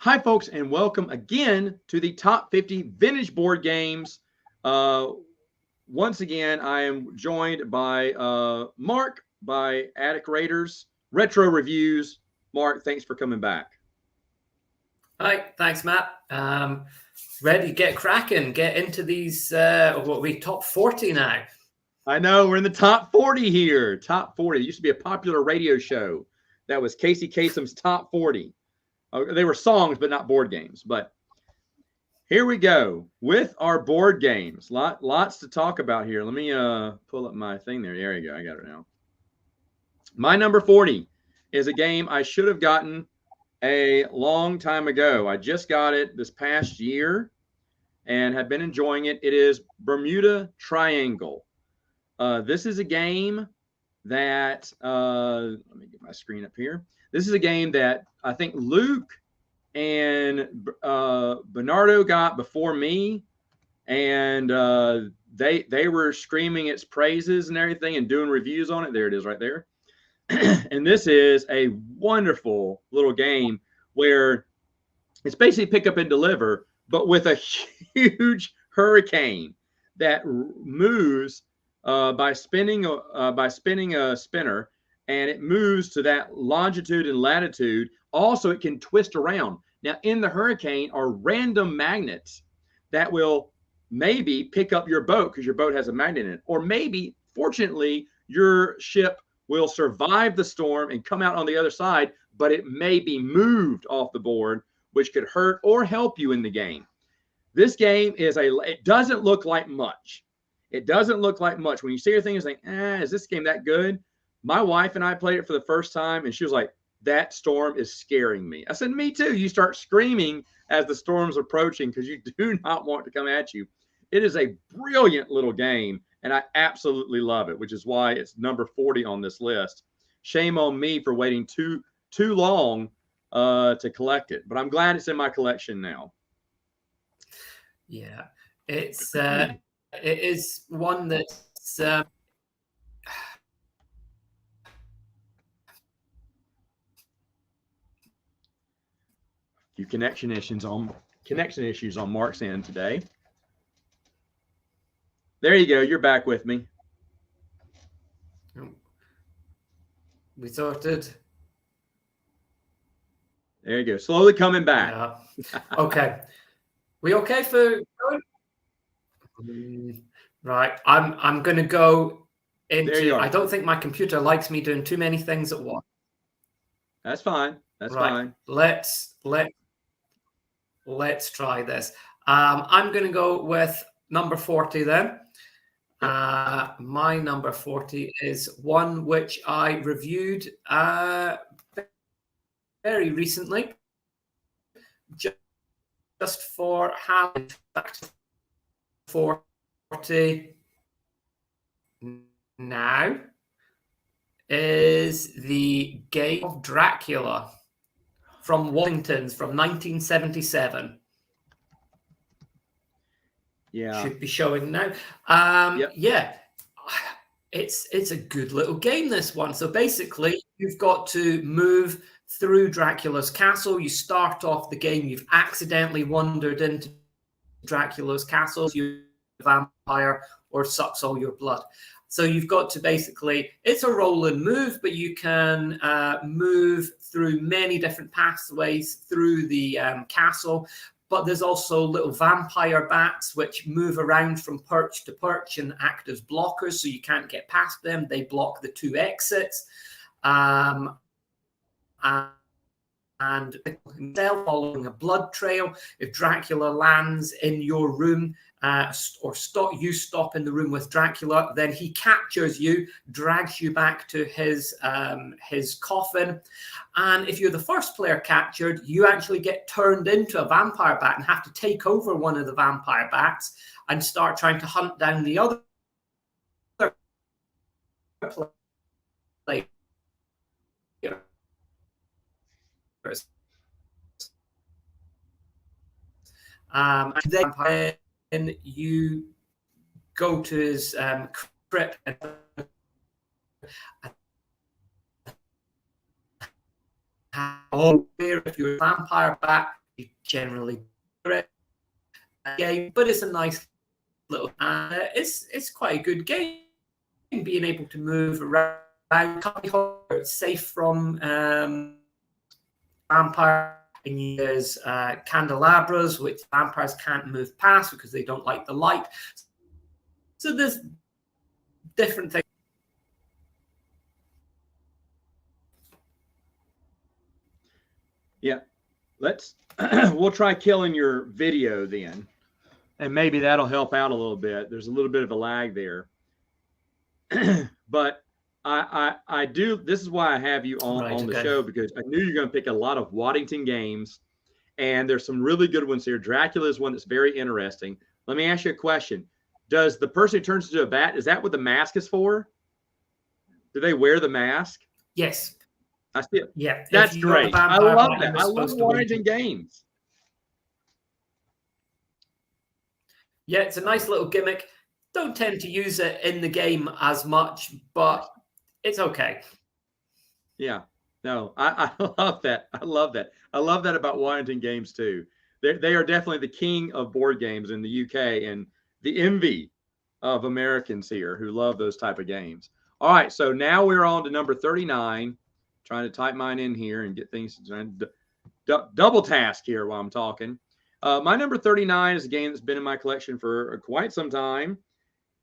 Hi, folks, and welcome again to the Top 50 Vintage Board Games. Once again, I am joined by Mark, by Attic Raiders, Retro Reviews. Mark, thanks for coming back. Hi, thanks, Matt. Ready to get cracking, get into these, what we top 40 now. I know, we're in the top 40 here. Top 40. It used to be a popular radio show. That was Casey Kasem's Top 40. They were songs, but not board games. But here we go with our board games. Lots to talk about here. Let me pull up my thing there. There you go. I got it now. My number 40 is a game I should have gotten a long time ago. I just got it this past year and have been enjoying it. It is Bermuda Triangle. This is a game that, let me get my screen up here. This is a game that I think Luke and Bernardo got before me, and they were screaming its praises and everything and doing reviews on it. There it is right there. And this is a wonderful little game where it's basically pick up and deliver, but with a huge hurricane that moves by spinning a spinner, and it moves to that longitude and latitude. Also, it can twist around. Now, in the hurricane are random magnets that will maybe pick up your boat because your boat has a magnet in it, or maybe, fortunately, your ship will survive the storm and come out on the other side, but it may be moved off the board, which could hurt or help you in the game. This game it doesn't look like much. It doesn't look like much. When you see your thing, it's like, is this game that good? My wife and I played it for the first time, and she was like, that storm is scaring me. I said, me too. You start screaming as the storm's approaching because you do not want to come at you. It is a brilliant little game, and I absolutely love it, which is why it's number 40 on this list. Shame on me for waiting too long to collect it, but I'm glad it's in my collection now. Yeah, it is one that's few connection issues on Mark's end today. There you go. You're back with me. we sorted. There you go. Slowly coming back. Yeah. Okay. We okay for right? I'm going to go into. I don't think my computer likes me doing too many things at once. That's fine. That's fine. Let's try this. I'm going to go with number 40 then. My number 40 is one which I reviewed very recently, just for having 40 now is the game of Dracula from Washington's from 1977. Yeah, should be showing now. Yep. Yeah, it's a good little game, this one. So basically, you've got to move through Dracula's castle. You start off the game, you've accidentally wandered into Dracula's castle, you're a vampire, or sucks all your blood. So you've got to basically, it's a roll and move, but you can move through many different pathways through the castle. But there's also little vampire bats which move around from perch to perch and act as blockers, so you can't get past them. They block the two exits. And following a blood trail, if Dracula lands in your room or you stop in the room with Dracula, then he captures you, drags you back to his coffin. And if you're the first player captured, you actually get turned into a vampire bat and have to take over one of the vampire bats and start trying to hunt down the other players. And then you go to his crypt and if you're a vampire bat, generally game, but it's a nice little. It's quite a good game. Being able to move around, it's safe from vampire. And there's candelabras, which vampires can't move past because they don't like the light. So there's different things. Yeah, we'll try killing your video then, and maybe that'll help out a little bit. There's a little bit of a lag there, but I do. This is why I have you on the show, because I knew you're going to pick a lot of Waddington games, and there's some really good ones here. Dracula is one that's very interesting. Let me ask you a question. Does the person who turns into a bat, is that what the mask is for? Do they wear the mask? Yes. I see it. Yeah. That's great. I love that. I love Waddington games. Yeah, it's a nice little gimmick. Don't tend to use it in the game as much, but it's okay. Yeah. No, I love that. I love that. I love that about Waddington games too. They are definitely the king of board games in the UK and the envy of Americans here who love those type of games. All right, so now we're on to number 39. Trying to type mine in here and get things double task here while I'm talking. My number 39 is a game that's been in my collection for quite some time.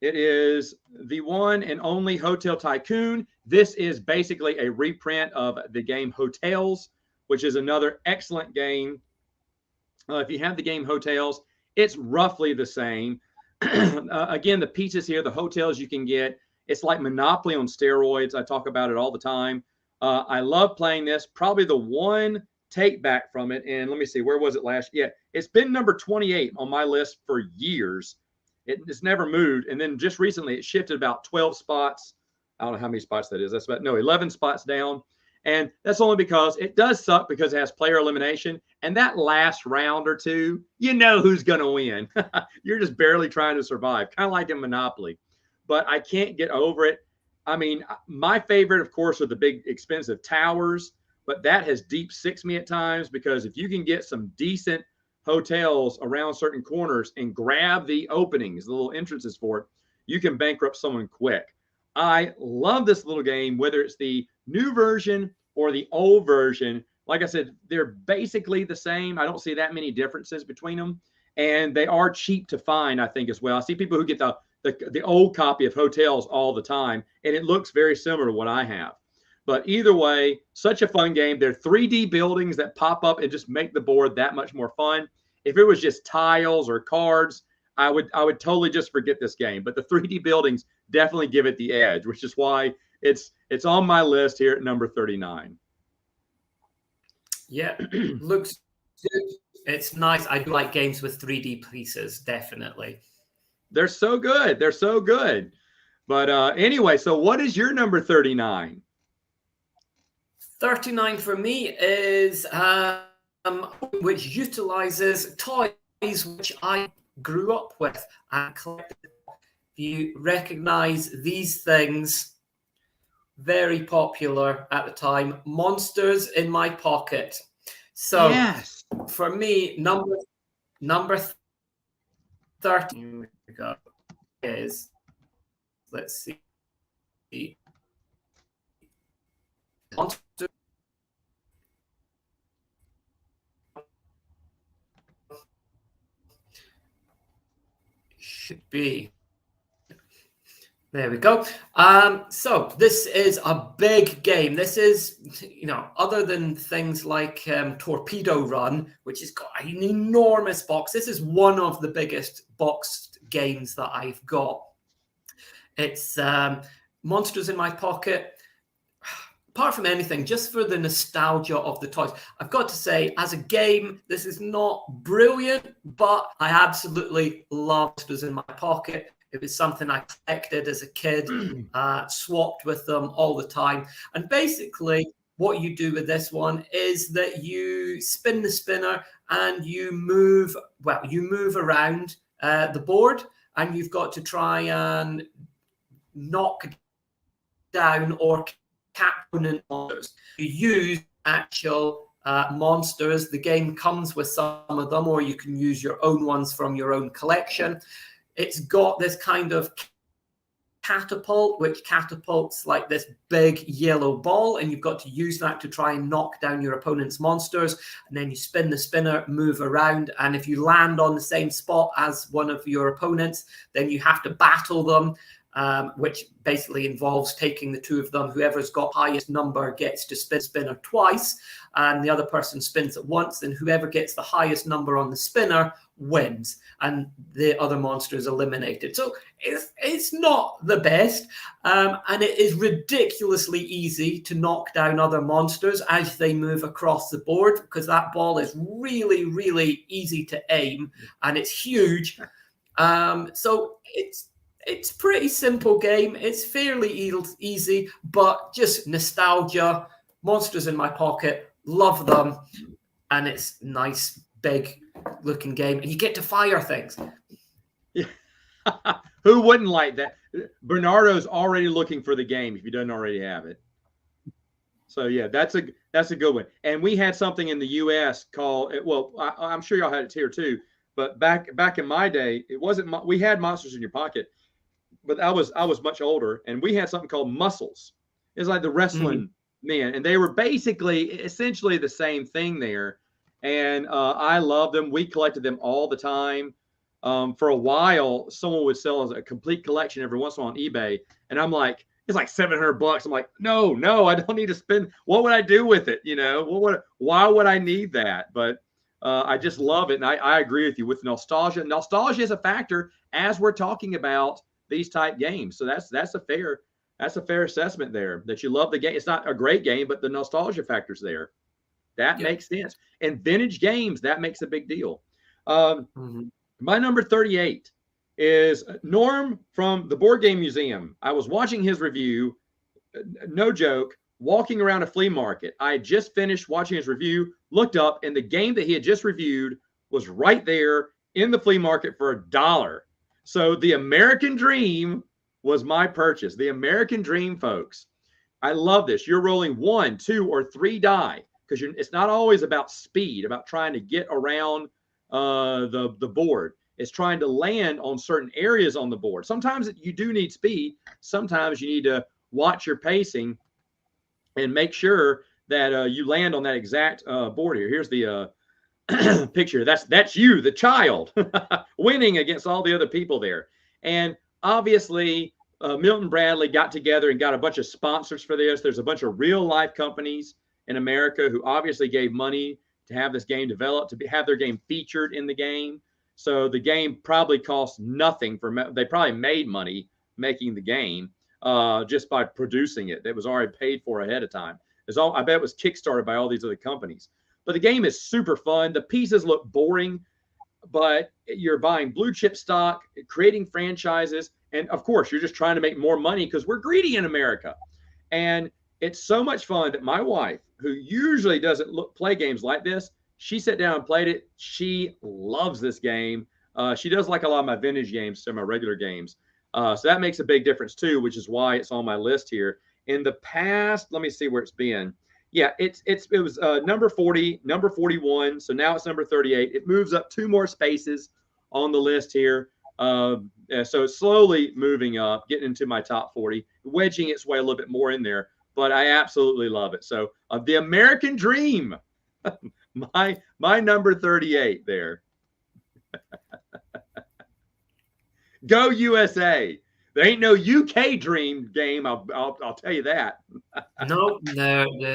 It is the one and only Hotel Tycoon. This is basically a reprint of the game Hotels, which is another excellent game. If you have the game Hotels, it's roughly the same. Again, the pieces here, the hotels you can get, it's like Monopoly on steroids. I talk about it all the time. I love playing this. Probably the one take back from it, and let me see, where was it last? Yeah, it's been number 28 on my list for years. It's never moved, and then just recently it shifted about 12 spots. I don't know how many spots that is. That's about 11 spots down, and that's only because it does suck because it has player elimination, and that last round or two, you know who's going to win. You're just barely trying to survive, kind of like in Monopoly, but I can't get over it. I mean, my favorite, of course, are the big expensive towers, but that has deep six me at times, because if you can get some decent hotels around certain corners and grab the openings, the little entrances for it, you can bankrupt someone quick. I love this little game, whether it's the new version or the old version. Like I said, they're basically the same. I don't see that many differences between them, and they are cheap to find, I think, as well. I see people who get the old copy of Hotels all the time, and it looks very similar to what I have. But either way, such a fun game. They're 3D buildings that pop up and just make the board that much more fun. If it was just tiles or cards, I would totally just forget this game. But the 3D buildings definitely give it the edge, which is why it's on my list here at number 39. Yeah, looks good. It's nice. I do like games with 3D pieces, definitely. They're so good. They're so good. But anyway, so what is your number 39? 39 for me is which utilizes toys which I grew up with and collected. If you recognize these things, very popular at the time, Monsters in My Pocket. So yes, for me, number 13 is, let's see, Monsters should be. There we go. So this is a big game. This is, other than things like Torpedo Run, which has got an enormous box. This is one of the biggest boxed games that I've got. It's Monsters in My Pocket. Apart from anything, just for the nostalgia of the toys, I've got to say, as a game, this is not brilliant, but I absolutely love Monsters in My Pocket. It was something I collected as a kid, swapped with them all the time. And basically, what you do with this one is that you spin the spinner and you move around the board, and you've got to try and knock down or cap opponent monsters. You use actual monsters. The game comes with some of them, or you can use your own ones from your own collection. It's got this kind of catapult, which catapults like this big yellow ball, and you've got to use that to try and knock down your opponent's monsters. And then you spin the spinner, move around, and if you land on the same spot as one of your opponents, then you have to battle them, which basically involves taking the two of them. Whoever's got highest number gets to spin spinner twice, and the other person spins it once, and whoever gets the highest number on the spinner wins, and the other monster is eliminated. So it's not the best, and it is ridiculously easy to knock down other monsters as they move across the board, because that ball is really, really easy to aim, and it's huge. So it's pretty simple game. It's fairly easy, but just nostalgia. Monsters in my pocket. Love them. And it's nice, big looking game. And you get to fire things. Yeah. Who wouldn't like that? Bernardo's already looking for the game if he doesn't already have it. So yeah, that's a good one. And we had something in the US called, well, I'm sure y'all had it here too, but back in my day, it wasn't, we had Monsters in Your Pocket, but I was much older, and we had something called Muscles. It's like the wrestling men, and they were basically essentially the same thing there. And I loved them. We collected them all the time. For a while, someone would sell us a complete collection every once in a while on eBay, and I'm like, it's like $700. I'm like, no, I don't need to spend. What would I do with it? You know, why would I need that? But I just love it, and I agree with you with nostalgia. Nostalgia is a factor as we're talking about these type games. So that's a fair assessment there, that you love the game. It's not a great game, but the nostalgia factor's there. That makes sense. And vintage games, that makes a big deal. My number 38 is Norm from the Board Game Museum. I was watching his review, no joke, walking around a flea market. I had just finished watching his review, looked up, and the game that he had just reviewed was right there in the flea market for $1. So the American Dream was my purchase. The American Dream, folks. I love this. You're rolling 1, 2, or 3 die, because it's not always about speed, about trying to get around the board. It's trying to land on certain areas on the board. Sometimes you do need speed. Sometimes you need to watch your pacing and make sure that you land on that exact board here. Here's the picture. That's you, the child, winning against all the other people there. And obviously, Milton Bradley got together and got a bunch of sponsors for this. There's a bunch of real life companies in America who obviously gave money to have this game developed, to have their game featured in the game. So the game probably cost nothing they probably made money making the game just by producing it. It was already paid for ahead of time. I bet it was kickstarted by all these other companies. But the game is super fun. The pieces look boring, but you're buying blue chip stock, creating franchises, and of course, you're just trying to make more money because we're greedy in America. And it's so much fun that my wife, who usually doesn't play games like this, she sat down and played it. She loves this game. She does like a lot of my vintage games, so my regular games. So that makes a big difference too, which is why it's on my list here. In the past, let me see where it's been. Yeah, it was number 40, number 41. So now it's number 38. It moves up 2 more spaces on the list here. So it's slowly moving up, getting into my top 40, wedging its way a little bit more in there. But I absolutely love it. So the American Dream, my number 38 there. Go USA. There ain't no UK Dream game. I'll tell you that. No,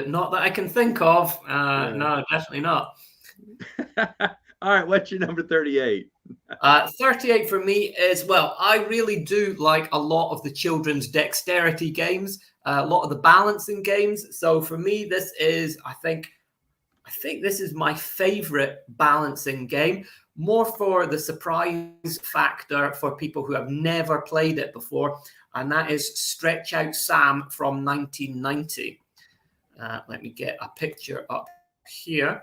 not that I can think of. No, definitely not. All right, what's your number 38? 38 for me is, well, I really do like a lot of the children's dexterity games, a lot of the balancing games. So for me, this is, I think this is my favorite balancing game, more for the surprise factor for people who have never played it before, and that is Stretch Out Sam from 1990. Let me get a picture up here.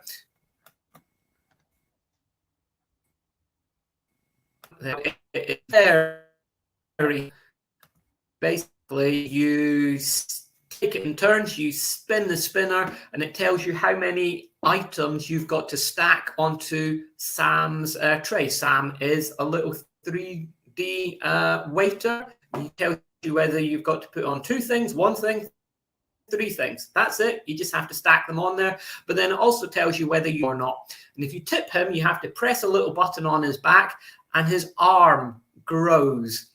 Very basically, you it in turns. You spin the spinner, and it tells you how many items you've got to stack onto Sam's tray. Sam is a little 3D waiter. He tells you whether you've got to put on 2 things, 1 thing, 3 things. That's it. You just have to stack them on there. But then it also tells you whether you or not. And if you tip him, you have to press a little button on his back, and his arm grows.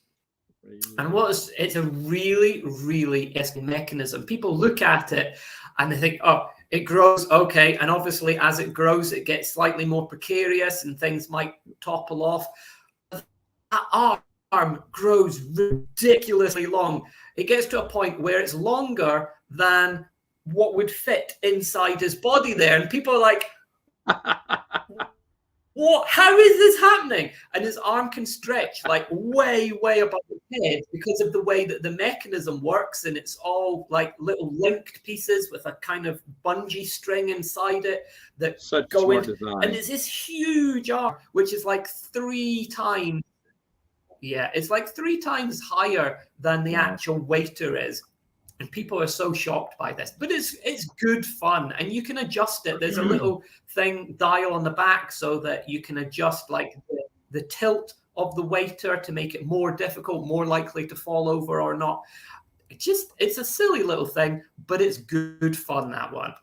And it's a really, really interesting mechanism. People look at it and they think, oh, it grows, okay. And obviously, as it grows, it gets slightly more precarious and things might topple off. That arm grows ridiculously long. It gets to a point where it's longer than what would fit inside his body there. And people are like, what? How is this happening? And his arm can stretch like way, way above his head because of the way that the mechanism works. And it's all like little linked pieces with a kind of bungee string inside it that go in. And it's this huge arm, which is like 3 times. Yeah, it's like 3 times higher than the actual waiter is. And people are so shocked by this, but it's good fun, and you can adjust it. There's a little dial on the back so that you can adjust like the tilt of the waiter to make it more difficult, more likely to fall over or not. It's a silly little thing, but it's good fun, that one.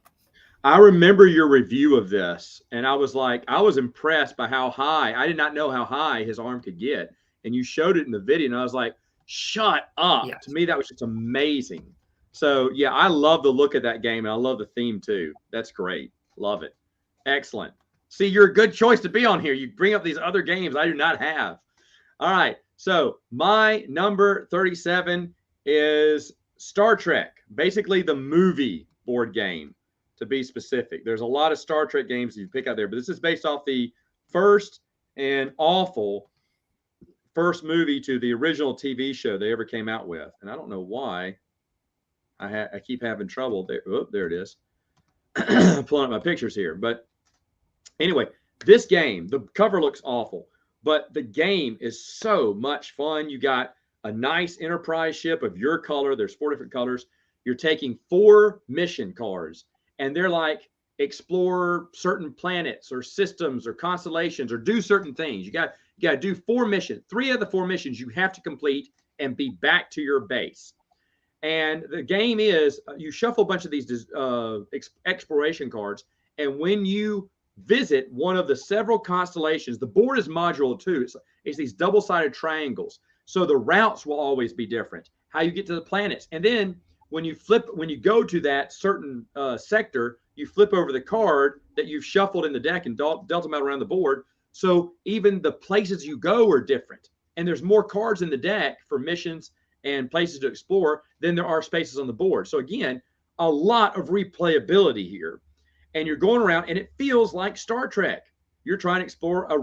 I remember your review of this, and I was impressed by how high. I did not know how high his arm could get, and you showed it in the video, and I was like, shut up. Yeah. To me, that was just amazing. So, yeah, I love the look of that game, and I love the theme, too. That's great. Love it. Excellent. See, you're a good choice to be on here. You bring up these other games I do not have. All right. So, my number 37 is Star Trek, basically the movie board game, to be specific. There's a lot of Star Trek games you pick out there, but this is based off the first and awful first movie to the original TV show they ever came out with. And I don't know why. I keep having trouble there. Oh, there it is. Pulling up my pictures here. But anyway, this game, the cover looks awful, but the game is so much fun. You got a nice Enterprise ship of your color. There's 4 different colors. You're taking 4 mission cards, and they're like explore certain planets or systems or constellations or do certain things. You got to do 4 missions. 3 of the 4 missions you have to complete and be back to your base. And the game is you shuffle a bunch of these exploration cards, and when you visit one of the several constellations, the board is modular too. It's these double-sided triangles, so the routes will always be different. How you get to the planets, and then when you go to that certain sector, you flip over the card that you've shuffled in the deck and dealt them out around the board. So even the places you go are different, and there's more cards in the deck for missions and places to explore than there are spaces on the board. So again, a lot of replayability here. And you're going around, and it feels like Star Trek. You're trying to explore a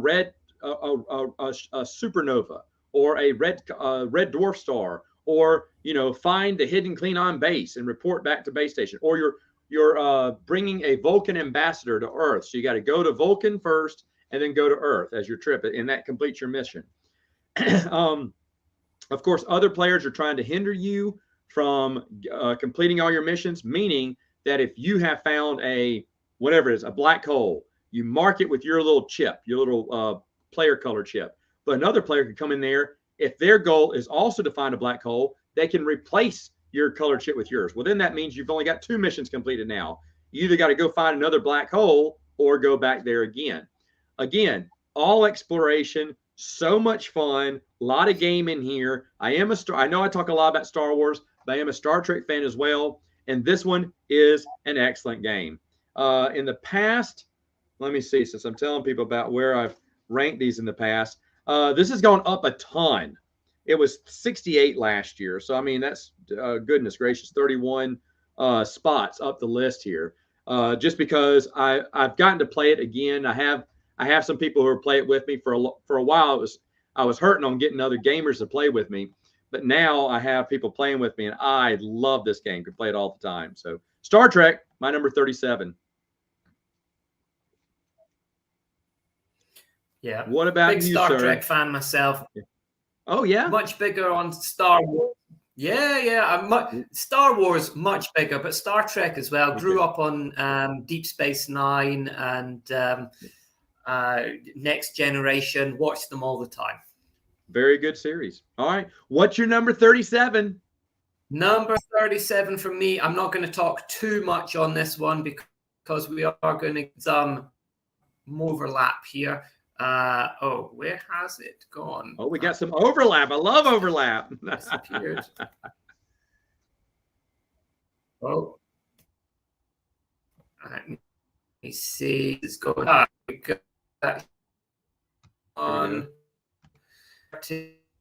supernova, or a red dwarf star, or find the hidden Klingon base and report back to base station, or you're bringing a Vulcan ambassador to Earth. So you got to go to Vulcan first and then go to Earth as your trip, and that completes your mission. Of course, other players are trying to hinder you from completing all your missions, meaning that if you have found a black hole, you mark it with your little chip, your little player color chip. But another player can come in there. If their goal is also to find a black hole, they can replace your color chip with yours. Well, then that means you've only got 2 missions completed now. You either got to go find another black hole or go back there again. Again, all exploration, so much fun, a lot of game in here. I know I talk a lot about Star Wars, but I am a Star Trek fan as well. And this one is an excellent game. In the past, let me see, since I'm telling people about where I've ranked these in the past, this has gone up a ton. It was 68 last year. So, I mean, that's goodness gracious, 31 spots up the list here. Just because I've gotten to play it again. I have some people who play it with me for a while. I was hurting on getting other gamers to play with me, but now I have people playing with me, and I love this game. Could play it all the time. So Star Trek, my number 37. Yeah. What about big you, Star sir? Trek fan myself. Oh yeah. Much bigger on Star Wars. Star Wars much bigger, but Star Trek as well. Grew up on Deep Space Nine and Next Generation. Watched them all the time. Very good series. All right. What's your number 37? Number 37 for me. I'm not going to talk too much on this one because we are going to get some overlap here. Where has it gone? Oh, we got some overlap. I love overlap. Disappeared. Oh. Let me see. It's going on.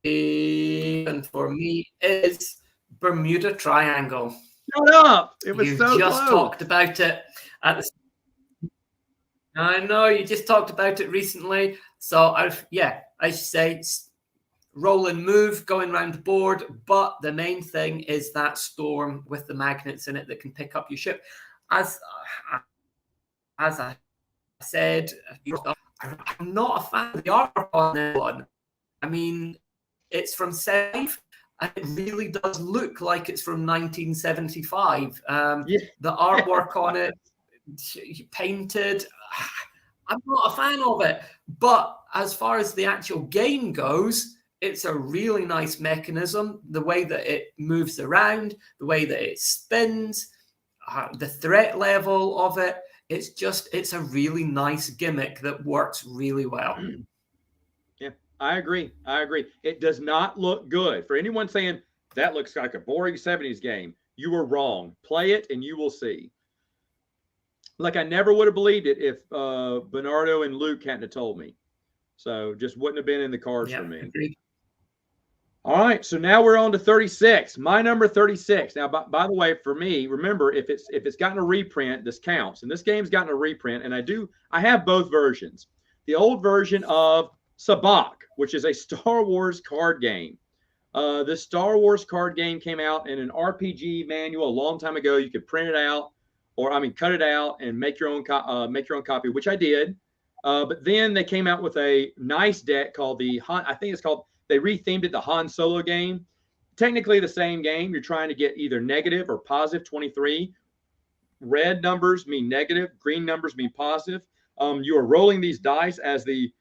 And for me is Bermuda Triangle. Shut up! It was you so just close. Talked about it at the. I know you just talked about it recently. So I say roll and move, going around the board. But the main thing is that storm with the magnets in it that can pick up your ship. As I said, I'm not a fan of the artwork on this one. I mean, it's from 75, and it really does look like it's from 1975. The artwork on it, painted, I'm not a fan of it. But as far as the actual game goes, it's a really nice mechanism. The way that it moves around, the way that it spins, the threat level of it, it's a really nice gimmick that works really well. Yeah, I agree. It does not look good. For anyone saying that looks like a boring 70s game, you were wrong. Play it and you will see. Like, I never would have believed it if Bernardo and Luke hadn't have told me. So just wouldn't have been in the cards for me. Agreed. All right, so now we're on to 36. My number 36. Now, by the way, for me, remember, if it's gotten a reprint, this counts. And this game's gotten a reprint, and I have both versions. The old version of Sabacc, which is a Star Wars card game. The Star Wars card game came out in an RPG manual a long time ago. You could print it out, cut it out and make your own copy, which I did. But then they came out with a nice deck called they rethemed it the Han Solo game. Technically the same game. You're trying to get either negative or positive 23. Red numbers mean negative. Green numbers mean positive. You are rolling these dice as the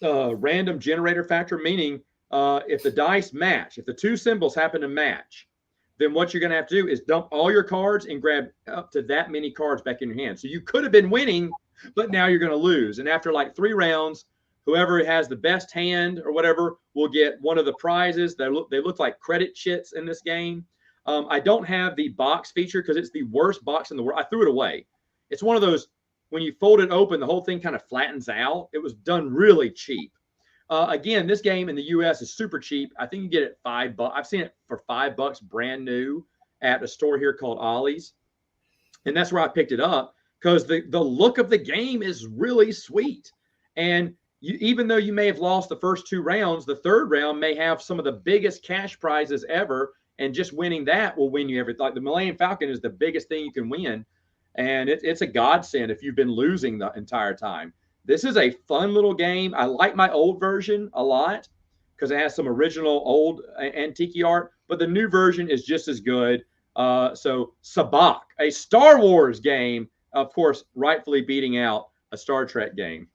random generator factor, meaning if the dice match, if the two symbols happen to match, then what you're going to have to do is dump all your cards and grab up to that many cards back in your hand. So you could have been winning, but now you're going to lose. And after like 3 rounds, whoever has the best hand or whatever will get one of the prizes. They look like credit chits in this game. I don't have the box feature because it's the worst box in the world. I threw it away. It's one of those, when you fold it open, the whole thing kind of flattens out. It was done really cheap. Again, this game in the U.S. is super cheap. I think you get it $5. I've seen it for $5 brand new at a store here called Ollie's. And that's where I picked it up because the look of the game is really sweet. And even though you may have lost the first 2 rounds, the third round may have some of the biggest cash prizes ever. And just winning that will win you everything. Like the Millennium Falcon is the biggest thing you can win. And it's a godsend if you've been losing the entire time. This is a fun little game. I like my old version a lot because it has some original old antique art, but the new version is just as good. So Sabacc, a Star Wars game, of course, rightfully beating out a Star Trek game.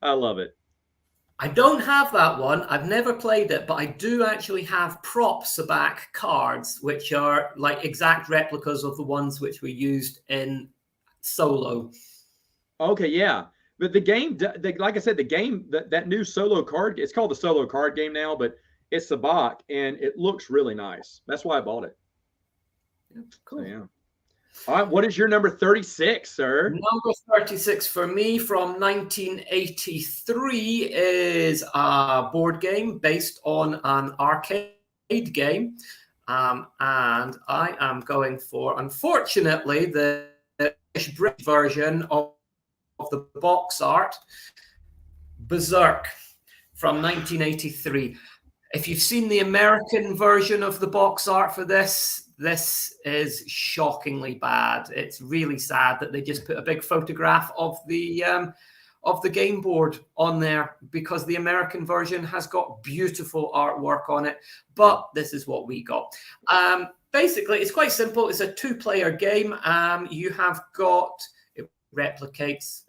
I love it. I don't have that one. I've never played it, but I do actually have prop Sabacc cards, which are like exact replicas of the ones which were used in Solo. Okay, yeah. But the game, like I said, the game, that new Solo card, it's called the Solo card game now, but it's Sabacc, and it looks really nice. That's why I bought it. Yeah, cool. So, yeah. All right, what is your number 36, sir? Number 36 for me from 1983 is a board game based on an arcade game. And I am going for, unfortunately, the British version of the box art, Berzerk from 1983. If you've seen the American version of the box art for this is shockingly bad. It's really sad that they just put a big photograph of the of the game board on there because the American version has got beautiful artwork on it. But this is what we got. Basically, it's quite simple. It's a 2-player game. You have got... replicates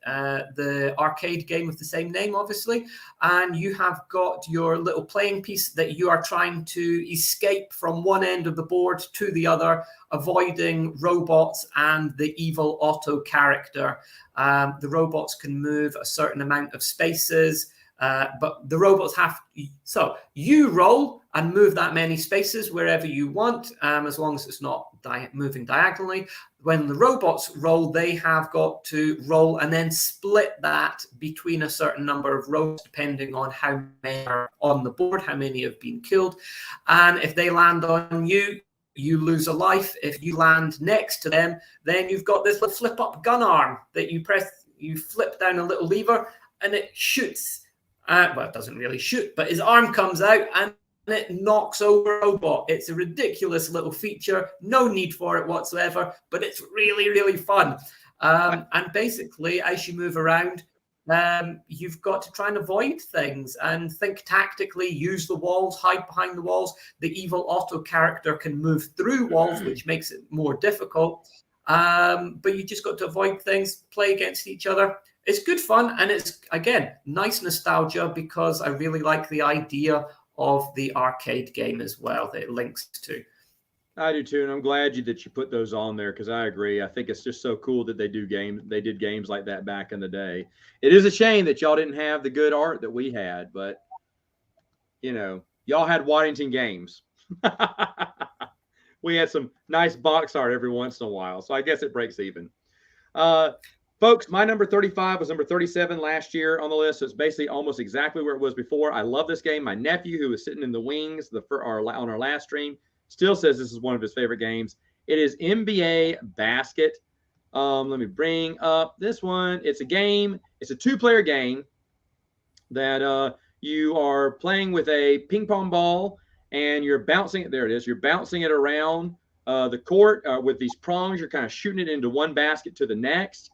the arcade game with the same name, obviously, and you have got your little playing piece that you are trying to escape from one end of the board to the other, avoiding robots and the evil auto character. The robots can move a certain amount of spaces, but the robots have... So you roll and move that many spaces wherever you want, as long as it's not moving diagonally. When the robots roll, they have got to roll and then split that between a certain number of rows, depending on how many are on the board, how many have been killed. And if they land on you, you lose a life. If you land next to them, then you've got this little flip-up gun arm that you press. You flip down a little lever and it shoots. Well, it doesn't really shoot, but his arm comes out and it knocks over a robot. It's a ridiculous little feature. No need for it whatsoever, but it's really, really fun. And basically, as you move around, you've got to try and avoid things and think tactically, use the walls, hide behind the walls. The evil auto character can move through walls, which makes it more difficult. But you just got to avoid things, play against each other. It's good fun, and it's, again, nice nostalgia because I really like the idea of the arcade game as well that it links to. I do too, and I'm glad that you put those on there because I agree. I think it's just so cool that they did games like that back in the day. It is a shame that y'all didn't have the good art that we had, but you know, y'all had Waddington Games. We had some nice box art every once in a while, so I guess it breaks even. Folks, my number 35 was number 37 last year on the list, so it's basically almost exactly where it was before. I love this game. My nephew, who was sitting in the wings on our last stream, still says this is one of his favorite games. It is NBA Bas-Ket. Let me bring up this one. It's a game. It's a 2-player game that you are playing with a ping pong ball, and you're bouncing it. There it is. You're bouncing it around the court with these prongs. You're kind of shooting it into one basket to the next.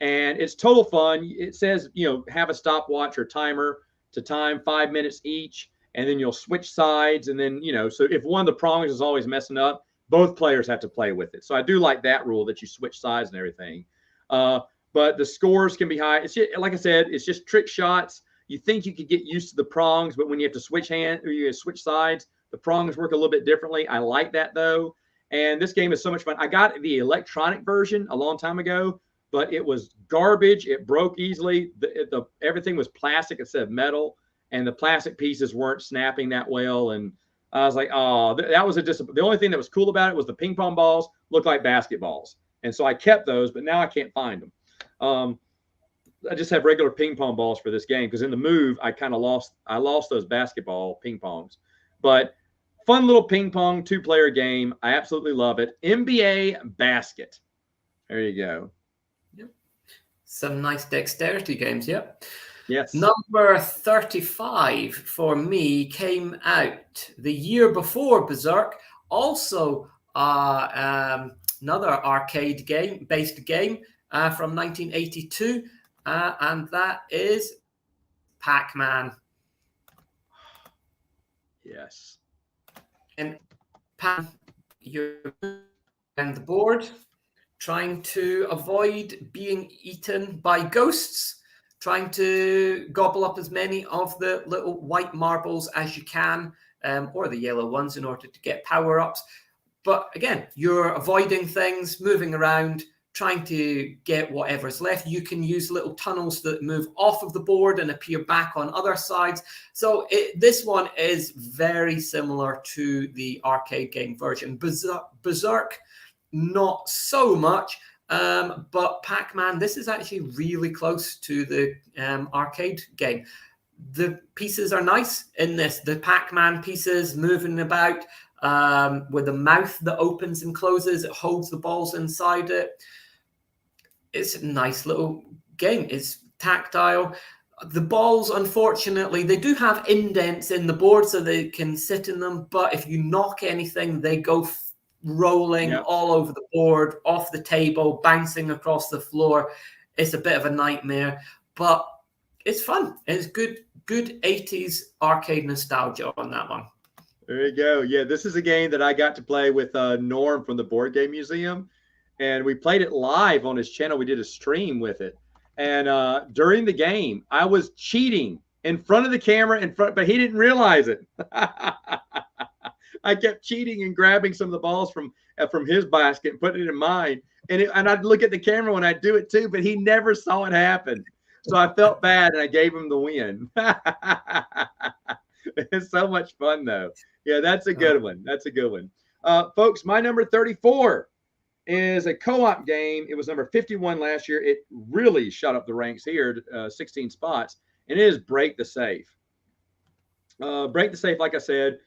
And it's total fun. It says, have a stopwatch or timer to time 5 minutes each, and then you'll switch sides. And then, so if one of the prongs is always messing up, both players have to play with it. So I do like that rule that you switch sides and everything. But the scores can be high. It's just, like I said, it's just trick shots. You think you could get used to the prongs, but when you have to switch sides, the prongs work a little bit differently. I like that though. And this game is so much fun. I got the electronic version a long time ago, but it was garbage. It broke easily. Everything was plastic instead of metal, and the plastic pieces weren't snapping that well. And I was like, oh, that was a disappointment. The only thing that was cool about it was the ping pong balls looked like basketballs. And so I kept those, but now I can't find them. I just have regular ping pong balls for this game because in the move, I lost those basketball ping pongs. But fun little ping pong 2-player game. I absolutely love it. NBA Bas-Ket. There you go. Some nice dexterity games, yep. Yes. Number 35 for me came out the year before Berzerk. Also, another arcade-based game from 1982, and that is PacMan. Yes. And you're on the board, trying to avoid being eaten by ghosts, trying to gobble up as many of the little white marbles as you can, or the yellow ones in order to get power-ups. But again, you're avoiding things, moving around, trying to get whatever's left. You can use little tunnels that move off of the board and appear back on other sides. So this one is very similar to the arcade game version. Berzerk, not so much, but PacMan, this is actually really close to the arcade game. The pieces are nice in this. The PacMan pieces moving about with a mouth that opens and closes. It holds the balls inside it. It's a nice little game. It's tactile. The balls, unfortunately, they do have indents in the board so they can sit in them. But if you knock anything, they go rolling all over the board, off the table, bouncing across the floor. It's a bit of a nightmare. But it's fun. It's good 80s arcade nostalgia on that one. There you go. Yeah, this is a game that I got to play with Norm from the Board Game Museum, and we played it live on his channel. We did a stream with it, and during the game, I was cheating in front of the camera, but he didn't realize it. I kept cheating and grabbing some of the balls from his basket and putting it in mine, and I'd look at the camera when I do it too, but he never saw it happen. So I felt bad, and I gave him the win. It's so much fun, though. Yeah, that's a good one. That's a good one. Folks, my number 34 is a co-op game. It was number 51 last year. It really shot up the ranks here, 16 spots, and it is Break the Safe. Break the Safe, like I said,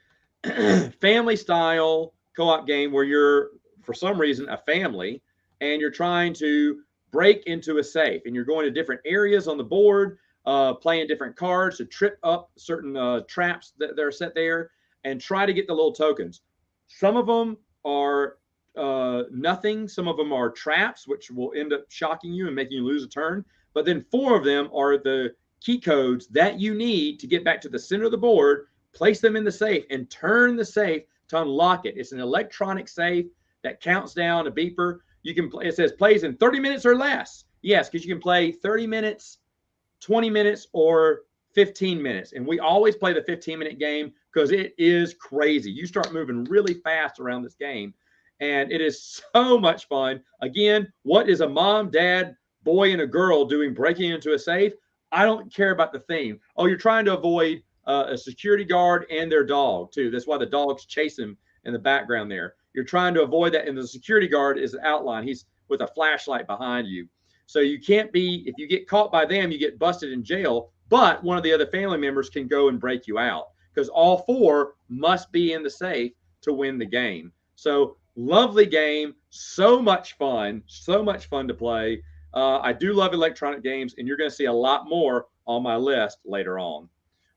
family-style co-op game where you're, for some reason, a family, and you're trying to break into a safe, and you're going to different areas on the board, playing different cards to trip up certain traps that are set there and try to get the little tokens. Some of them are nothing. Some of them are traps, which will end up shocking you and making you lose a turn. But then 4 of them are the key codes that you need to get back to the center of the board, place them in the safe, and turn the safe to unlock it. It's an electronic safe that counts down a beeper. You can play, it says plays in 30 minutes or less. Yes, because you can play 30 minutes, 20 minutes, or 15 minutes. And we always play the 15-minute game because it is crazy. You start moving really fast around this game, and it is so much fun. Again, what is a mom, dad, boy, and a girl doing breaking into a safe? I don't care about the theme. Oh, you're trying to avoid a security guard and their dog, too. That's why the dog's chasing him in the background there. You're trying to avoid that, and the security guard is the outline. He's with a flashlight behind you. So you can't be, if you get caught by them, you get busted in jail, but one of the other family members can go and break you out because all 4 must be in the safe to win the game. So lovely game, so much fun to play. I do love electronic games, and you're going to see a lot more on my list later on.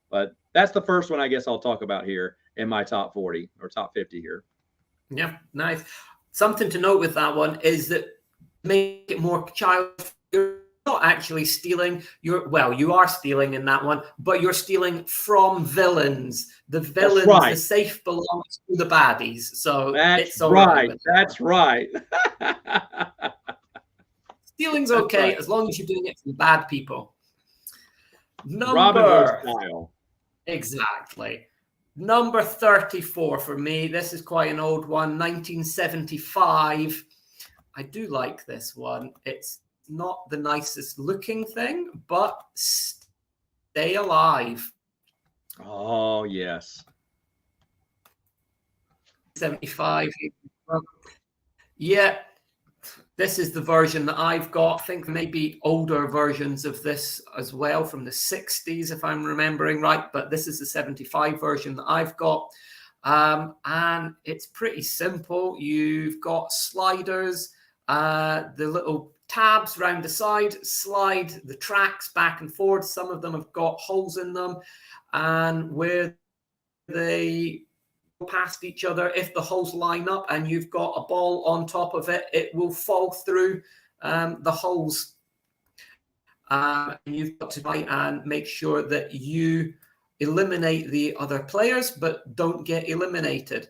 But that's the first one I guess I'll talk about here in my top 40 or top 50 here. Yeah, nice. Something to note with that one is that make it more child. You're not actually stealing. You are stealing in that one, but you're stealing from villains. The villains, right. The safe belongs to the baddies. So that's right. That's right. Stealing's okay as long as you're doing it from bad people. Robin Hood style. Exactly. Number 34 for me. This is quite an old one, 1975. I do like this one. It's not the nicest looking thing, but Stay Alive. Oh, yes. 75. Yeah. This is the version that I've got. I think maybe older versions of this as well from the 60s, if I'm remembering right. But this is the 75 version that I've got. And it's pretty simple. You've got sliders, the little tabs around the side, slide the tracks back and forth. Some of them have got holes in them. And where they past each other, if the holes line up and you've got a ball on top of it, it will fall through the holes. And you've got to try and make sure that you eliminate the other players, but don't get eliminated.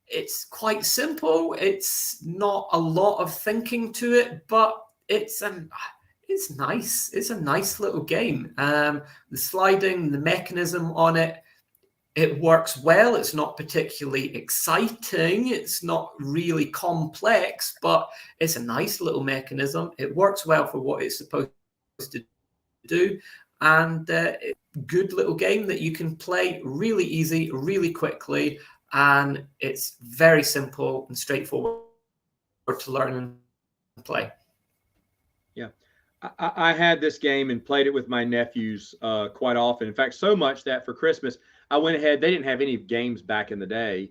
It's quite simple. It's not a lot of thinking to it, but it's nice. It's a nice little game. The sliding, the mechanism on it, it works well. It's not particularly exciting. It's not really complex, but it's a nice little mechanism. It works well for what it's supposed to do. And good little game that you can play really easy, really quickly. And it's very simple and straightforward to learn and play. Yeah. I had this game and played it with my nephews quite often. In fact, so much that for Christmas, I went ahead. They didn't have any games back in the day.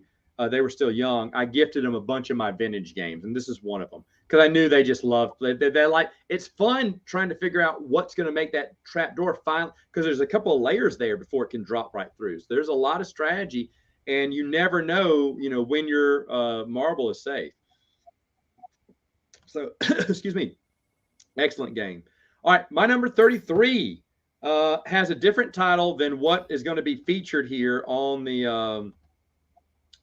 They were still young. I gifted them a bunch of my vintage games, and this is one of them because I knew they just loved. They like. It's fun trying to figure out what's going to make that trap door final because there's a couple of layers there before it can drop right through. So there's a lot of strategy, and you never know, when your marble is safe. So, excuse me. Excellent game. All right, my number 33 has a different title than what is going to be featured here on the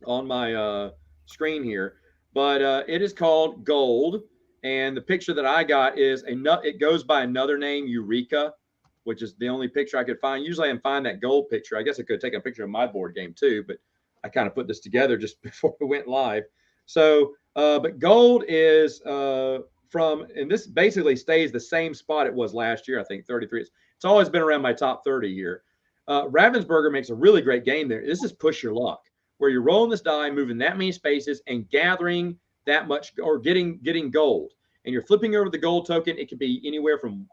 on my screen here, but it is called Gold. And the picture that I got is it goes by another name, Eureka, which is the only picture I could find. Usually I can find that gold picture. I guess I could have taken a picture of my board game too, but I kind of put this together just before we went live. So, but Gold is from, and this basically stays the same spot it was last year, I think, 33. It's always been around my top 30 here. Ravensburger makes a really great game there. This is Push Your Luck, where you're rolling this die, moving that many spaces, and gathering that much, or getting gold. And you're flipping over the gold token. It could be anywhere from,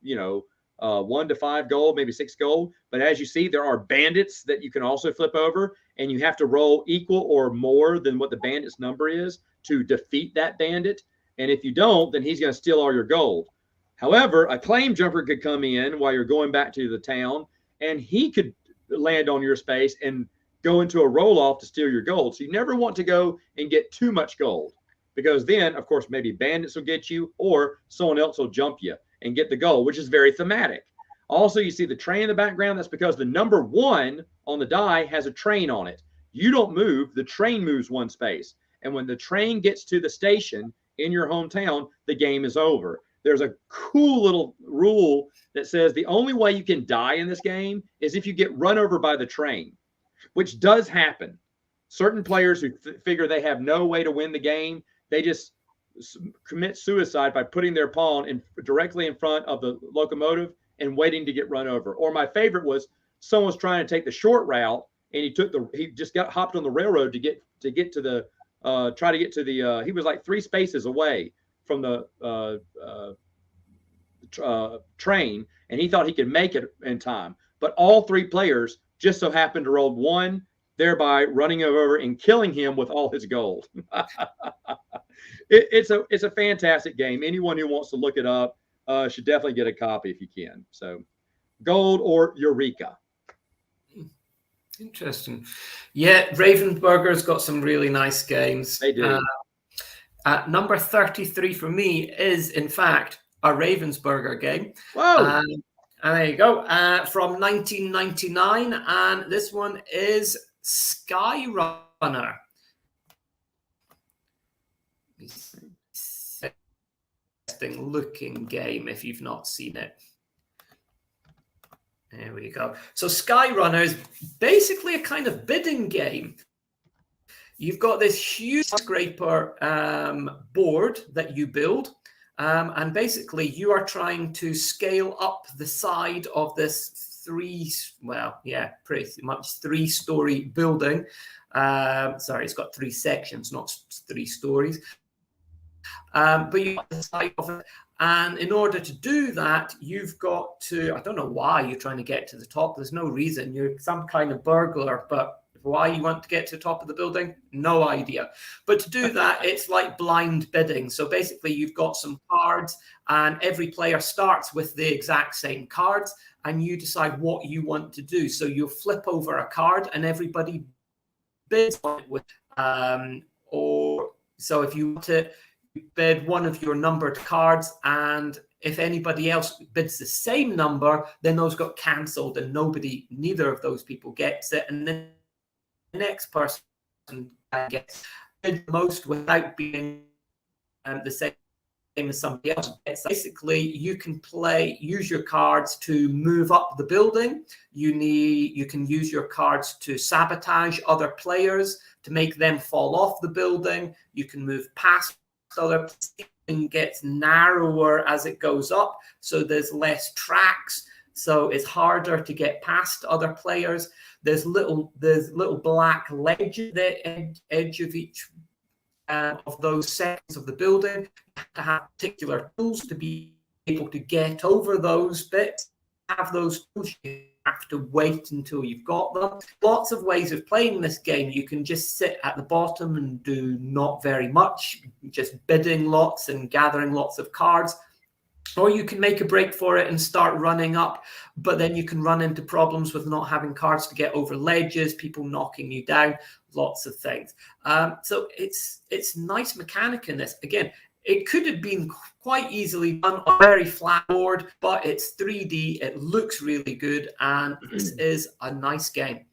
1 to 5 gold, maybe 6 gold. But as you see, there are bandits that you can also flip over, and you have to roll equal or more than what the bandit's number is to defeat that bandit. And if you don't, then he's going to steal all your gold. However, a claim jumper could come in while you're going back to the town, and he could land on your space and go into a roll-off to steal your gold. So you never want to go and get too much gold, because then, of course, maybe bandits will get you, or someone else will jump you and get the gold, which is very thematic. Also, you see the train in the background. That's because the number 1 on the die has a train on it. You don't move. The train moves 1 space. And when the train gets to the station in your hometown, the game is over. There's a cool little rule that says the only way you can die in this game is if you get run over by the train, which does happen. Certain players who figure they have no way to win the game, they just commit suicide by putting their pawn directly in front of the locomotive and waiting to get run over. Or my favorite was someone was trying to take the short route, and he just hopped on the railroad to get to the he was like 3 spaces away from the train, and he thought he could make it in time. But all 3 players just so happened to roll 1, thereby running him over and killing him with all his gold. It's a fantastic game. Anyone who wants to look it up should definitely get a copy if you can. So, Gold or Eureka. Interesting. Yeah, Ravensburger's got some really nice games. They do. Number 33 for me is, in fact, a Ravensburger game. Whoa! And there you go. From 1999, and this one is Skyrunner. Interesting looking game if you've not seen it. There we go. So Skyrunner is basically a kind of bidding game. You've got this huge scraper board that you build, and basically you are trying to scale up the side of this pretty much 3-story building. Sorry, it's got 3 sections, not 3 stories. But you got the side of it. And in order to do that, you've got to, I don't know why you're trying to get to the top. There's no reason. You're some kind of burglar, but why you want to get to the top of the building, no idea. But to do that, it's like blind bidding. So basically, you've got some cards, and every player starts with the exact same cards, and you decide what you want to do. So you flip over a card, and everybody bids on it with, or so if you want to bid one of your numbered cards, and if anybody else bids the same number, then those got cancelled, and neither of those people gets it, and then the next person gets bid the most without being the same as somebody else. Basically, you can use your cards to move up the building. You can use your cards to sabotage other players, to make them fall off the building. You can move past other and gets narrower as it goes up, so there's less tracks, so it's harder to get past other players. There's little black ledges at the edge of each of those sections of the building. You have to have particular tools to be able to get over those bits. Have those tools, you have to wait until you've got them. Lots of ways of playing this game. You can just sit at the bottom and do not very much, just bidding lots and gathering lots of cards. Or you can make a break for it and start running up, but then you can run into problems with not having cards to get over ledges, people knocking you down, lots of things. So it's nice mechanic in this. Again, it could have been quite easily done on a very flat board, but it's 3D. It looks really good, and this is a nice game.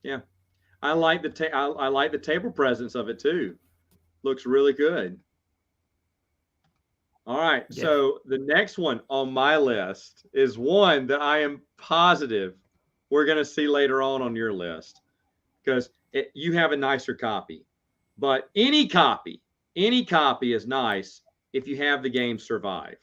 Yeah, I like I like the table presence of it too. Looks really good. All right, Yeah. so the next one on my list is one that I am positive we're going to see later on your list, because you have a nicer copy. But any copy is nice if you have the game Survive.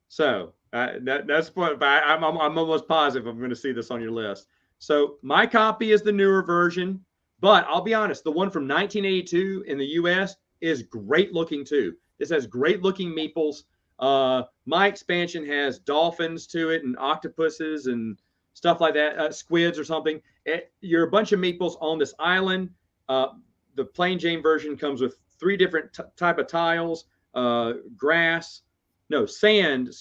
So that's what I'm almost positive I'm going to see this on your list. So my copy is the newer version, but I'll be honest, the one from 1982 in the US is great looking too. This has great looking meeples. My expansion has dolphins to it and octopuses and stuff like that, squids or something. You're a bunch of meeples on this island. The plain Jane version comes with 3 different type of tiles, sand,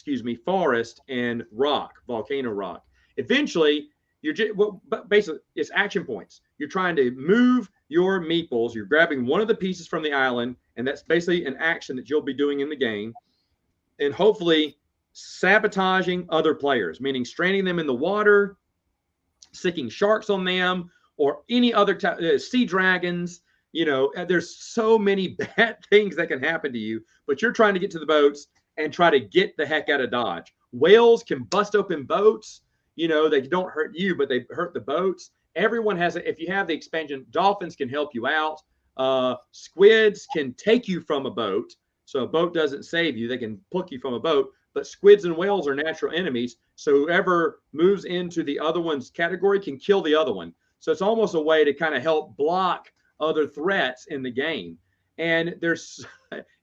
forest, and rock, volcano rock. Eventually, basically, it's action points. You're trying to move your meeples. You're grabbing one of the pieces from the island, and that's basically an action that you'll be doing in the game. And hopefully sabotaging other players, meaning stranding them in the water, sicking sharks on them, or any other sea dragons. There's so many bad things that can happen to you, but you're trying to get to the boats and try to get the heck out of Dodge. Whales can bust open boats. They don't hurt you, but they hurt the boats. Everyone has it. If you have the expansion, dolphins can help you out. Squids can take you from a boat. So a boat doesn't save you. They can pluck you from a boat. But squids and whales are natural enemies. So whoever moves into the other one's category can kill the other one. So it's almost a way to kind of help block other threats in the game. And there's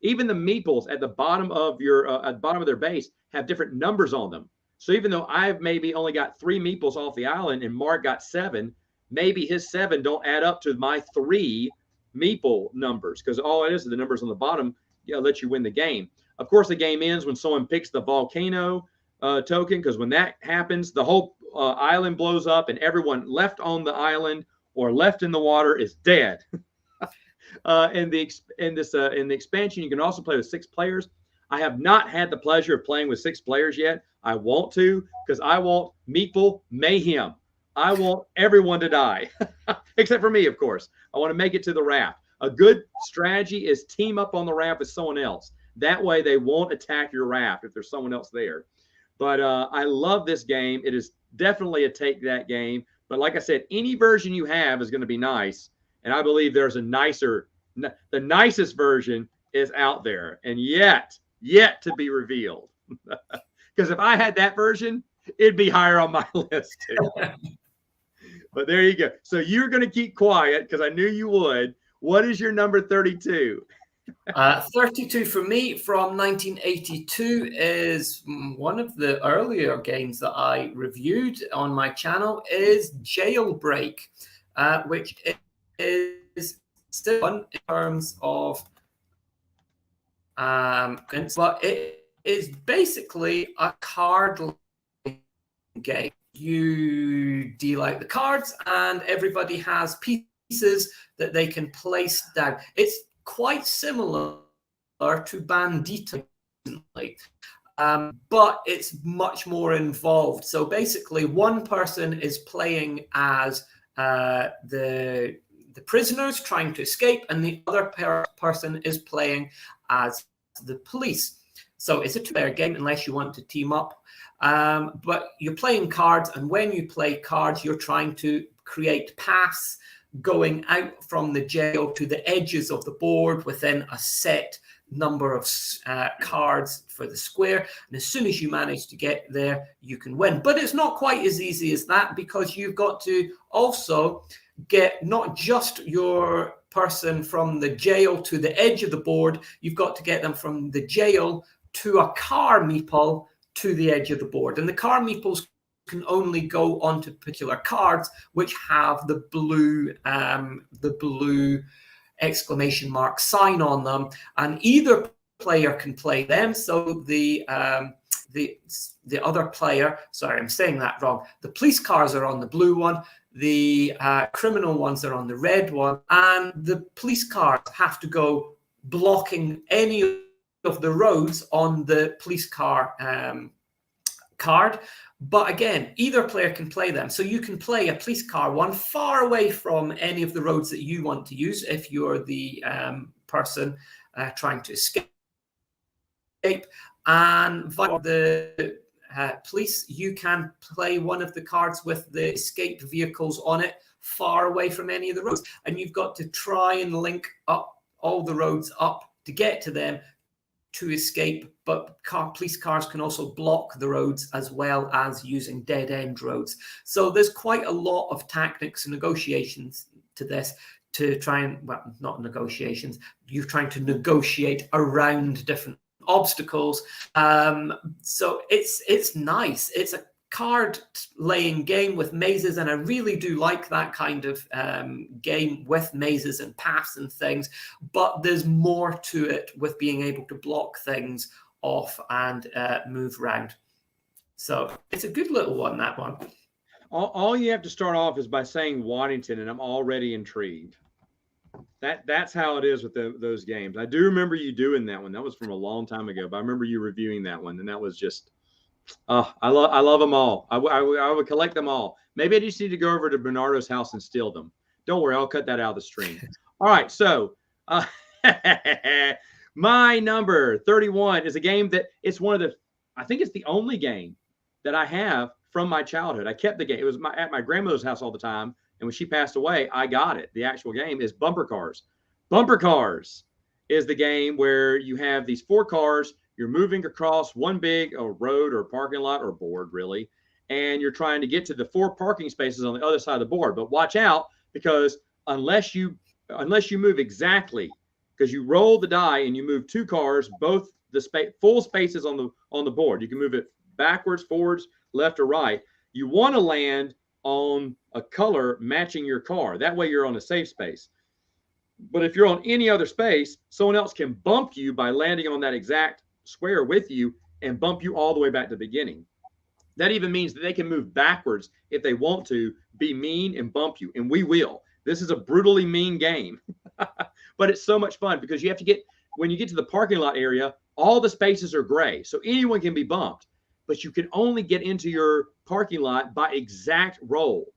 even the meeples at the bottom of their base have different numbers on them. So even though I've maybe only got 3 meeples off the island and Mark got 7, maybe his 7 don't add up to my 3 meeple numbers, because all it is the numbers on the bottom let you win the game. Of course, the game ends when someone picks the volcano token, because when that happens, the whole island blows up and everyone left on the island or left in the water is dead. In the expansion, you can also play with 6 players. I have not had the pleasure of playing with 6 players yet. I want to, because I want meeple mayhem. I want everyone to die, except for me, of course. I want to make it to the raft. A good strategy is team up on the raft with someone else. That way they won't attack your raft if there's someone else there. But I love this game. It is definitely a take that game. But like I said, any version you have is going to be nice. And I believe there's the nicest version is out there and yet to be revealed. Because if I had that version, it'd be higher on my list too. But there you go. So you're going to keep quiet because I knew you would. What is your number 32? 32 for me from 1982 is one of the earlier games that I reviewed on my channel is Jailbreak, which is still fun in terms of but it is basically a card game. You deal out the cards and everybody has pieces that they can place down. It's quite similar to Bandito, but it's much more involved. So basically one person is playing as the prisoners trying to escape, and the other person is playing as the police. So it's a 2-player game unless you want to team up. But you're playing cards, and when you play cards, you're trying to create paths going out from the jail to the edges of the board within a set number of cards for the square. And as soon as you manage to get there, you can win. But it's not quite as easy as that, because you've got to also get not just your person from the jail to the edge of the board, you've got to get them from the jail to a car meeple to the edge of the board. And the car meeples can only go onto particular cards which have the blue exclamation mark sign on them, and either player can play them. So the other player, sorry, I'm saying that wrong. The police cars are on the blue one, the criminal ones are on the red one, and the police cars have to go blocking any of the roads on the police car card. But again, either player can play them. So you can play a police car one far away from any of the roads that you want to use if you're the person trying to escape. And via the police, you can play one of the cards with the escape vehicles on it far away from any of the roads. And you've got to try and link up all the roads up to get to them to escape, but police cars can also block the roads as well as using dead-end roads. So there's quite a lot of tactics and negotiations to this to try and, well, not negotiations, you're trying to negotiate around different obstacles. So it's nice. It's a card laying game with mazes, and I really do like that kind of game with mazes and paths and things, but there's more to it with being able to block things off and move around. So it's a good little one, that one. All you have to start off is by saying Waddington, and I'm already intrigued. That's how it is with those games. I do remember you doing that one. That was from a long time ago, but I remember you reviewing that one, and that was just, I love them all. I would collect them all. Maybe I just need to go over to Bernardo's house and steal them. Don't worry, I'll cut that out of the stream. All right, so my number 31 is a game that it's one of the, I think it's the only game that I have from my childhood. I kept the game. It was at my grandmother's house all the time, and when she passed away, I got it. The actual game is Bumper Cars. Bumper Cars is the game where you have these 4 cars. You're moving across one big road or parking lot or board, really, and you're trying to get to the 4 parking spaces on the other side of the board. But watch out, because unless you move exactly, because you roll the die and you move 2 cars, both the full spaces on the board. You can move it backwards, forwards, left, or right. You want to land on a color matching your car. That way you're on a safe space. But if you're on any other space, someone else can bump you by landing on that exact square with you and bump you all the way back to the beginning. That even means that they can move backwards if they want to, be mean and bump you, and we will. This is a brutally mean game, but it's so much fun because you have to get, when you get to the parking lot area, all the spaces are gray, so anyone can be bumped, but you can only get into your parking lot by exact roll.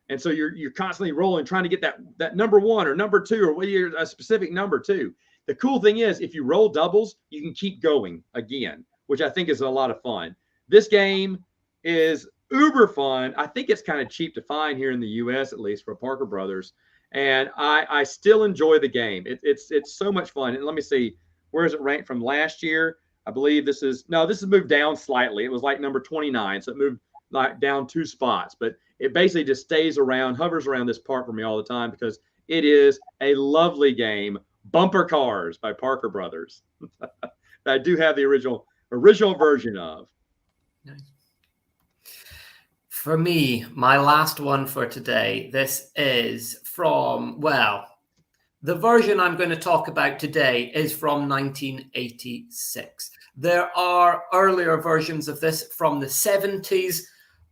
And so you're constantly rolling, trying to get that number 1 or number 2 or a specific number 2. The cool thing is, if you roll doubles, you can keep going again, which I think is a lot of fun. This game is uber fun. I think it's kind of cheap to find here in the U.S., at least for Parker Brothers. And I still enjoy the game. It's so much fun. And let me see, where is it ranked from last year? I believe this has moved down slightly. It was like number 29, so it moved like down 2 spots. But it basically just stays around, hovers around this part for me all the time because it is a lovely game. Bumper Cars by Parker Brothers. I do have the original version of. Nice. For me, my last one for today, this is from, well, the version I'm going to talk about today is from 1986. There are earlier versions of this from the 70s,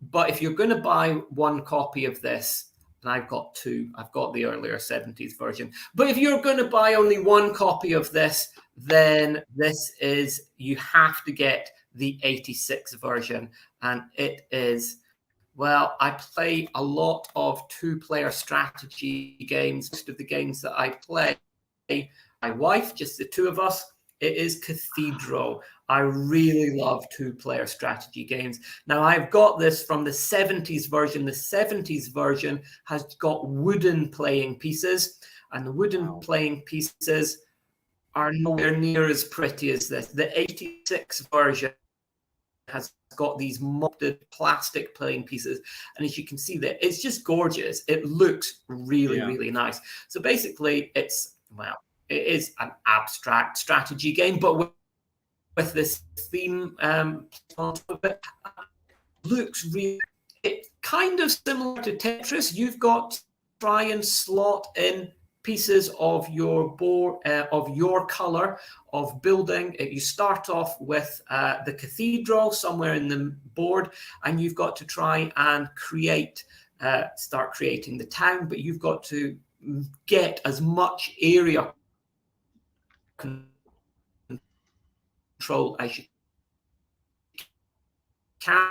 but if you're going to buy one copy of this, and I've got 2, I've got the earlier 70s version, but if you're going to buy only one copy of this, then you have to get the 86 version, and it is, well, I play a lot of 2-player strategy games. Most of the games that I play, my wife, just the 2 of us, it is Cathedral. I really love 2-player strategy games. Now, I've got this from the 70s version. The 70s version has got wooden playing pieces, and the wooden playing pieces are nowhere near as pretty as this. The 86 version has got these molded plastic playing pieces, and as you can see there, it's just gorgeous. It looks really nice. So basically, it is an abstract strategy game, but with this theme on top of it, looks really, it's kind of similar to Tetris. You've got to try and slot in pieces of your board, of your color of building. You start off with the cathedral somewhere in the board, and you've got to try and start creating the town, but you've got to get as much area control as you can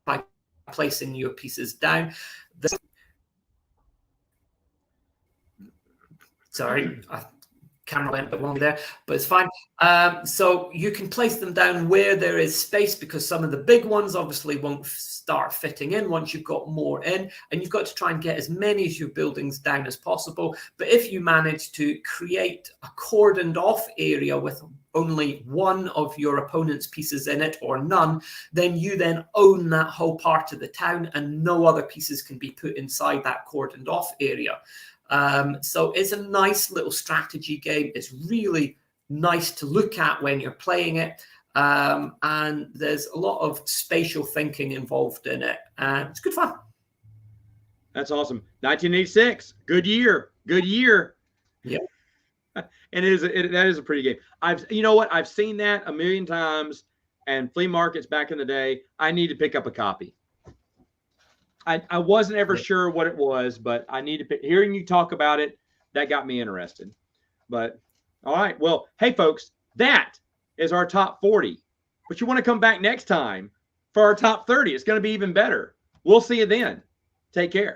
by placing your pieces down. Sorry, camera went a bit wrong there, but it's fine. So you can place them down where there is space, because some of the big ones obviously won't start fitting in once you've got more in, and you've got to try and get as many of your buildings down as possible. But if you manage to create a cordoned off area with only one of your opponent's pieces in it or none, then you then own that whole part of the town, and no other pieces can be put inside that cordoned off area. So it's a nice little strategy game. It's really nice to look at when you're playing it. And there's a lot of spatial thinking involved in it. And it's good fun. That's awesome. 1986. Good year. Good year. Yeah. And that is a pretty game. You know what? I've seen that a million times, and flea markets back in the day. I need to pick up a copy. I wasn't ever sure what it was, but I need to pick. Hearing you talk about it, that got me interested. But all right. Well, hey folks, that is our top 40. But you want to come back next time for our top 30. It's going to be even better. We'll see you then. Take care.